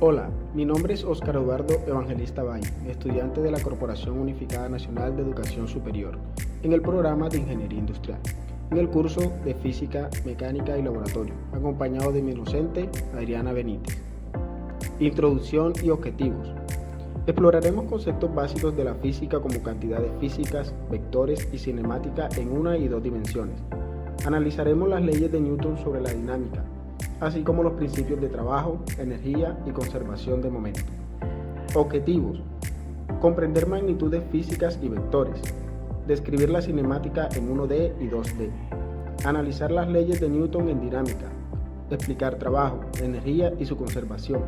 Hola, mi nombre es Óscar Eduardo Evangelista Valle, estudiante de la Corporación Unificada Nacional de Educación Superior, en el programa de Ingeniería Industrial, en el curso de Física, Mecánica y Laboratorio, acompañado de mi docente, Adriana Benítez. Introducción y objetivos. Exploraremos conceptos básicos de la física como cantidades físicas, vectores y cinemática en una y dos dimensiones. Analizaremos las leyes de Newton sobre la dinámica, así como los principios de trabajo, energía y conservación de momento. Objetivos: comprender magnitudes físicas y vectores, describir la cinemática en 1D y 2D, analizar las leyes de Newton en dinámica, explicar trabajo, energía y su conservación,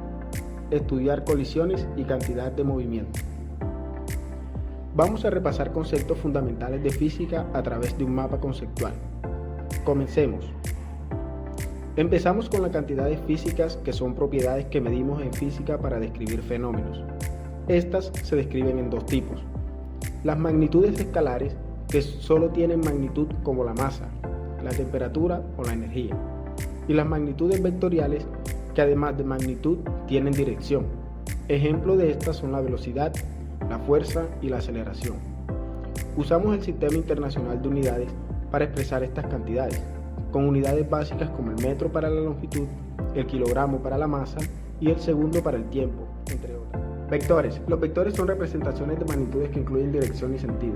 estudiar colisiones y cantidad de movimiento. Vamos a repasar conceptos fundamentales de física a través de un mapa conceptual. Comencemos. Empezamos con las cantidades físicas, que son propiedades que medimos en física para describir fenómenos. Estas se describen en dos tipos: las magnitudes escalares, que solo tienen magnitud como la masa, la temperatura o la energía, y las magnitudes vectoriales, que además de magnitud tienen dirección. Ejemplo de estas son la velocidad, la fuerza y la aceleración. Usamos el Sistema Internacional de Unidades para expresar estas cantidades, con unidades básicas como el metro para la longitud, el kilogramo para la masa y el segundo para el tiempo, entre otras. Vectores. Los vectores son representaciones de magnitudes que incluyen dirección y sentido.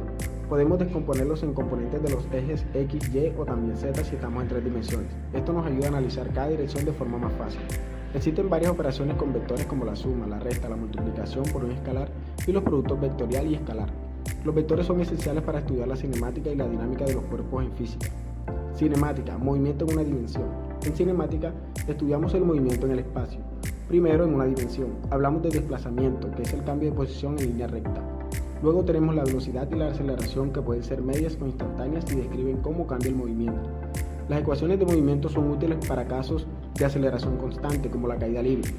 Podemos descomponerlos en componentes de los ejes X, Y o también Z si estamos en tres dimensiones. Esto nos ayuda a analizar cada dirección de forma más fácil. Existen varias operaciones con vectores como la suma, la resta, la multiplicación por un escalar y los productos vectorial y escalar. Los vectores son esenciales para estudiar la cinemática y la dinámica de los cuerpos en física. Cinemática, movimiento en una dimensión. En cinemática estudiamos el movimiento en el espacio. Primero en una dimensión, hablamos de desplazamiento, que es el cambio de posición en línea recta. Luego tenemos la velocidad y la aceleración, que pueden ser medias o instantáneas y describen cómo cambia el movimiento. Las ecuaciones de movimiento son útiles para casos de aceleración constante, como la caída libre.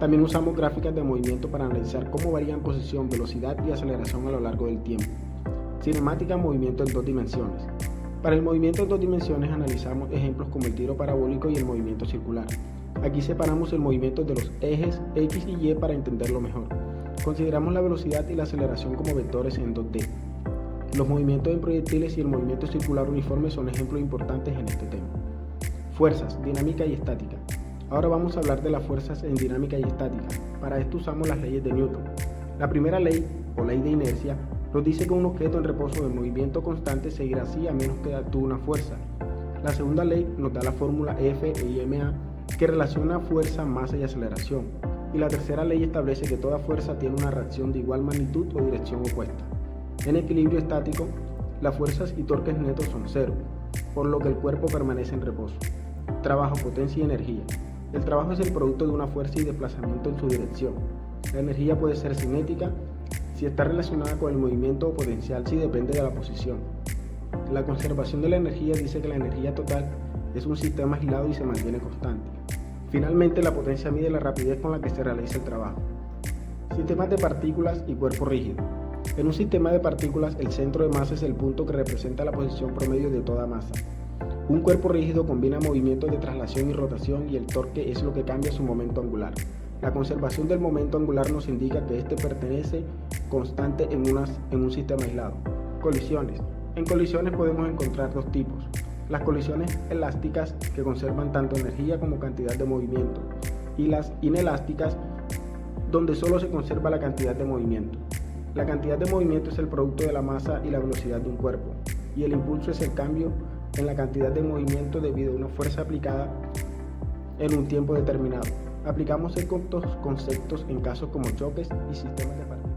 También usamos gráficas de movimiento para analizar cómo varían posición, velocidad y aceleración a lo largo del tiempo. Cinemática, movimiento en dos dimensiones. Para el movimiento en dos dimensiones analizamos ejemplos como el tiro parabólico y el movimiento circular. Aquí separamos el movimiento de los ejes X y Y para entenderlo mejor. Consideramos la velocidad y la aceleración como vectores en 2D. Los movimientos en proyectiles y el movimiento circular uniforme son ejemplos importantes en este tema. Fuerzas, dinámica y estática. Ahora vamos a hablar de las fuerzas en dinámica y estática. Para esto usamos las leyes de Newton. La primera ley, o ley de inercia, nos dice que un objeto en reposo de movimiento constante seguirá así a menos que actúe una fuerza. La segunda ley nos da la fórmula F e ma, que relaciona fuerza, masa y aceleración. Y la tercera ley establece que toda fuerza tiene una reacción de igual magnitud o dirección opuesta. En equilibrio estático, las fuerzas y torques netos son cero, por lo que el cuerpo permanece en reposo. Trabajo, potencia y energía. El trabajo es el producto de una fuerza y desplazamiento en su dirección. La energía puede ser cinética si está relacionada con el movimiento, o potencial si depende de la posición. La conservación de la energía dice que la energía total es un sistema aislado y se mantiene constante. Finalmente, la potencia mide la rapidez con la que se realiza el trabajo. Sistemas de partículas y cuerpo rígido. En un sistema de partículas, el centro de masa es el punto que representa la posición promedio de toda masa. Un cuerpo rígido combina movimientos de traslación y rotación, y el torque es lo que cambia su momento angular. La conservación del momento angular nos indica que este pertenece constante en un sistema aislado. Colisiones. En colisiones podemos encontrar dos tipos: las colisiones elásticas, que conservan tanto energía como cantidad de movimiento, y las inelásticas, donde solo se conserva la cantidad de movimiento. La cantidad de movimiento es el producto de la masa y la velocidad de un cuerpo, y el impulso es el cambio en la cantidad de movimiento debido a una fuerza aplicada en un tiempo determinado. Aplicamos estos conceptos en casos como choques y sistemas de partículas.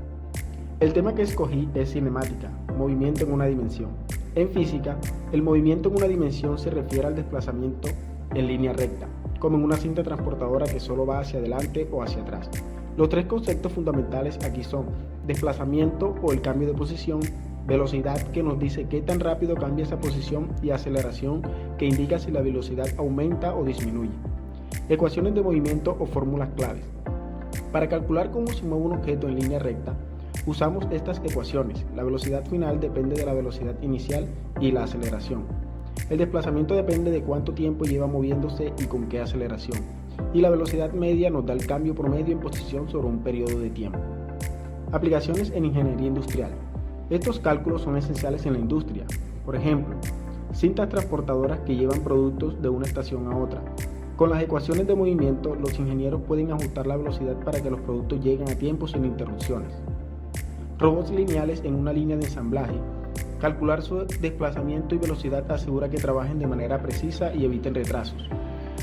El tema que escogí es cinemática, movimiento en una dimensión. En física, el movimiento en una dimensión se refiere al desplazamiento en línea recta, como en una cinta transportadora que solo va hacia adelante o hacia atrás. Los tres conceptos fundamentales aquí son: desplazamiento o el cambio de posición, velocidad, que nos dice qué tan rápido cambia esa posición, y aceleración, que indica si la velocidad aumenta o disminuye. Ecuaciones de movimiento o fórmulas claves. Para calcular cómo se mueve un objeto en línea recta, usamos estas ecuaciones. La velocidad final depende de la velocidad inicial y la aceleración. El desplazamiento depende de cuánto tiempo lleva moviéndose y con qué aceleración. y la velocidad media nos da el cambio promedio en posición sobre un periodo de tiempo. Aplicaciones en ingeniería industrial. Estos cálculos son esenciales en la industria. Por ejemplo, cintas transportadoras que llevan productos de una estación a otra. Con las ecuaciones de movimiento, los ingenieros pueden ajustar la velocidad para que los productos lleguen a tiempo sin interrupciones. Robots lineales en una línea de ensamblaje. Calcular su desplazamiento y velocidad asegura que trabajen de manera precisa y eviten retrasos.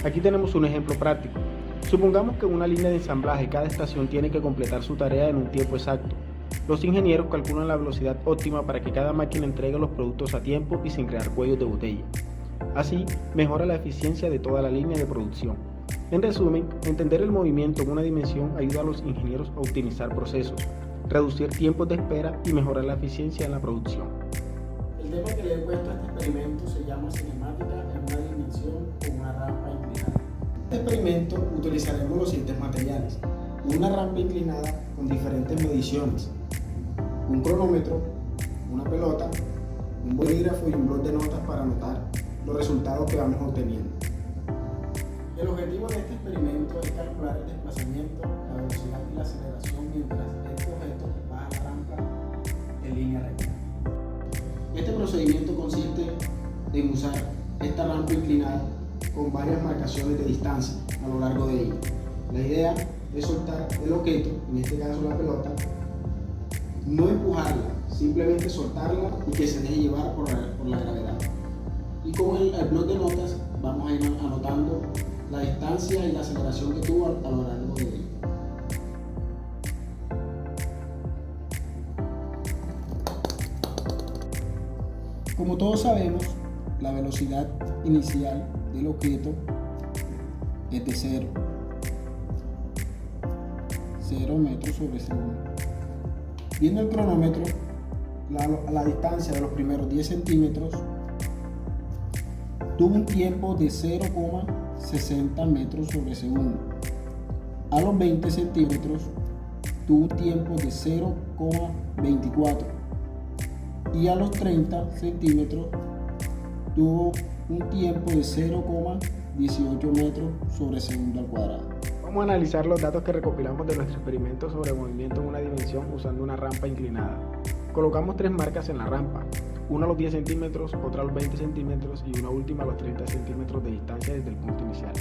Aquí tenemos un ejemplo práctico. Supongamos que en una línea de ensamblaje cada estación tiene que completar su tarea en un tiempo exacto. Los ingenieros calculan la velocidad óptima para que cada máquina entregue los productos a tiempo y sin crear cuellos de botella. Así, mejora la eficiencia de toda la línea de producción. En resumen, entender el movimiento en una dimensión ayuda a los ingenieros a optimizar procesos, reducir tiempos de espera y mejorar la eficiencia en la producción. El tema que le he puesto a este experimento se llama cinemática en una dimensión con una rampa inclinada. En este experimento utilizaremos los siguientes materiales: una rampa inclinada con diferentes mediciones, un cronómetro, una pelota, un bolígrafo y un bloc de notas para anotar los resultados que vamos obteniendo. El objetivo de este experimento es calcular el desplazamiento, la velocidad y la aceleración mientras este objeto baja la rampa en línea recta. Este procedimiento consiste en usar esta rampa inclinada con varias marcaciones de distancia a lo largo de ella. La idea es soltar el objeto, en este caso la pelota, no empujarla, simplemente soltarla y que se deje llevar por la gravedad. Y con el bloc de notas vamos a ir anotando la distancia y la aceleración que tuvo a lo largo de ella. Como todos sabemos, la velocidad inicial del objeto es de 0 metros sobre segundo. Viendo el cronómetro, la distancia de los primeros 10 centímetros tuvo un tiempo de 0,60 metros sobre segundo. A los 20 centímetros tuvo un tiempo de 0,24 y a los 30 centímetros tuvo un tiempo de 0,18 metros sobre segundo al cuadrado. Vamos a analizar los datos que recopilamos de nuestro experimento sobre movimiento en una dimensión usando una rampa inclinada. Colocamos 3 marcas en la rampa, una a los 10 centímetros, otra a los 20 centímetros y una última a los 30 centímetros de distancia desde el punto inicial.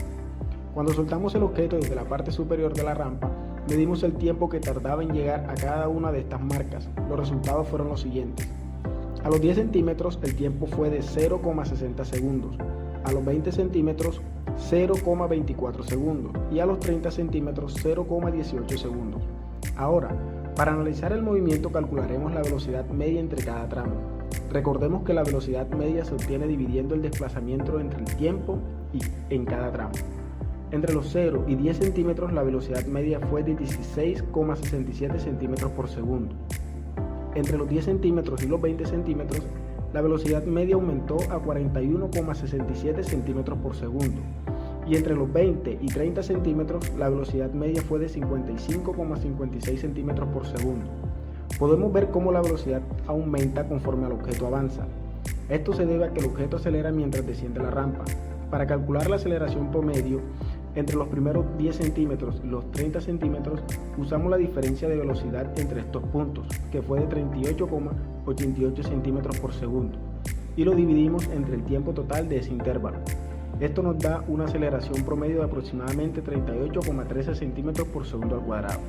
Cuando soltamos el objeto desde la parte superior de la rampa, medimos el tiempo que tardaba en llegar a cada una de estas marcas. Los resultados fueron los siguientes. A los 10 centímetros el tiempo fue de 0,60 segundos, a los 20 centímetros 0,24 segundos y a los 30 centímetros 0,18 segundos. Ahora, para analizar el movimiento calcularemos la velocidad media entre cada tramo. Recordemos que la velocidad media se obtiene dividiendo el desplazamiento entre el tiempo y en cada tramo. Entre los 0 y 10 centímetros la velocidad media fue de 16,67 centímetros por segundo. Entre los 10 centímetros y los 20 centímetros, la velocidad media aumentó a 41,67 centímetros por segundo. Y entre los 20 y 30 centímetros, la velocidad media fue de 55,56 centímetros por segundo. Podemos ver cómo la velocidad aumenta conforme el objeto avanza. Esto se debe a que el objeto acelera mientras desciende la rampa. Para calcular la aceleración promedio, entre los primeros 10 centímetros y los 30 centímetros, usamos la diferencia de velocidad entre estos puntos, que fue de 38,88 centímetros por segundo, y lo dividimos entre el tiempo total de ese intervalo. Esto nos da una aceleración promedio de aproximadamente 38,13 centímetros por segundo al cuadrado.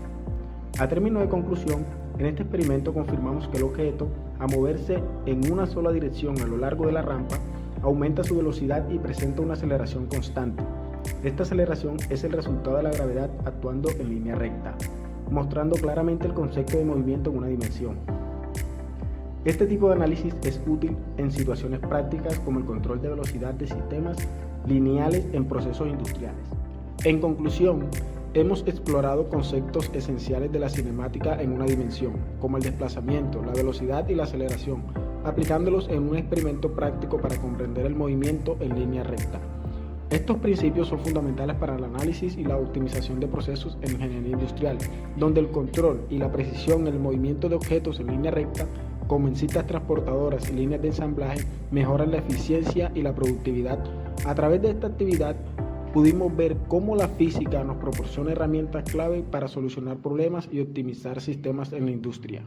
A término de conclusión, en este experimento confirmamos que el objeto, a moverse en una sola dirección a lo largo de la rampa, aumenta su velocidad y presenta una aceleración constante. Esta aceleración es el resultado de la gravedad actuando en línea recta, mostrando claramente el concepto de movimiento en una dimensión. Este tipo de análisis es útil en situaciones prácticas como el control de velocidad de sistemas lineales en procesos industriales. En conclusión, hemos explorado conceptos esenciales de la cinemática en una dimensión, como el desplazamiento, la velocidad y la aceleración, aplicándolos en un experimento práctico para comprender el movimiento en línea recta. Estos principios son fundamentales para el análisis y la optimización de procesos en ingeniería industrial, donde el control y la precisión en el movimiento de objetos en línea recta, como en cintas transportadoras y líneas de ensamblaje, mejoran la eficiencia y la productividad. A través de esta actividad, pudimos ver cómo la física nos proporciona herramientas clave para solucionar problemas y optimizar sistemas en la industria.